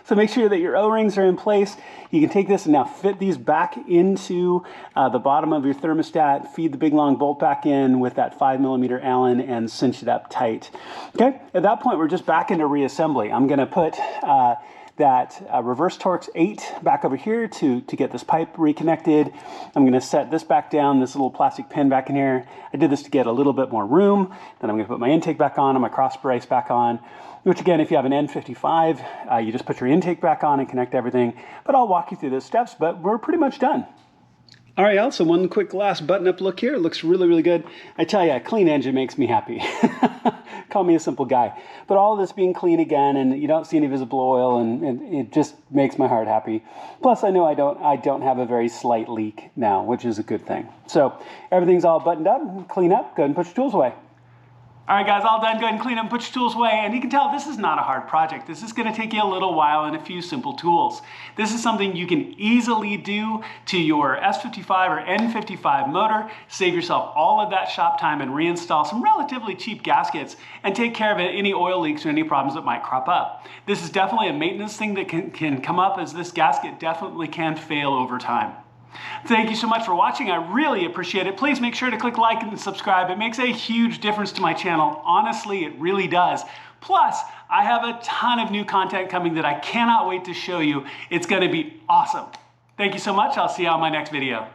So make sure that your O-rings are in place. You can take this and now fit these back into the bottom of your thermostat, feed the big long bolt back in with that 5mm Allen and cinch it up tight. Okay, at that point we're just back into reassembly. I'm gonna put that reverse Torx 8 back over here to get this pipe reconnected. I'm gonna set this back down, this little plastic pin back in here. I did this to get a little bit more room. Then I'm gonna put my intake back on and my cross brace back on, which again, if you have an N55, you just put your intake back on and connect everything. But I'll walk you through those steps, but we're pretty much done. All right, also one quick last button-up look here. It looks really, really good. I tell you, a clean engine makes me happy. Call me a simple guy. But all of this being clean again, and you don't see any visible oil, and it just makes my heart happy. Plus, I know I don't have a very slight leak now, which is a good thing. So everything's all buttoned up, clean up, go ahead and put your tools away. All right, guys, all done. Go ahead and clean up and put your tools away. And you can tell this is not a hard project. This is going to take you a little while and a few simple tools. This is something you can easily do to your S55 or N55 motor, save yourself all of that shop time and reinstall some relatively cheap gaskets and take care of any oil leaks or any problems that might crop up. This is definitely a maintenance thing that can come up, as this gasket definitely can fail over time. Thank you so much for watching. I really appreciate it. Please make sure to click like and subscribe. It makes a huge difference to my channel. Honestly, it really does. Plus, I have a ton of new content coming that I cannot wait to show you. It's going to be awesome. Thank you so much. I'll see you on my next video.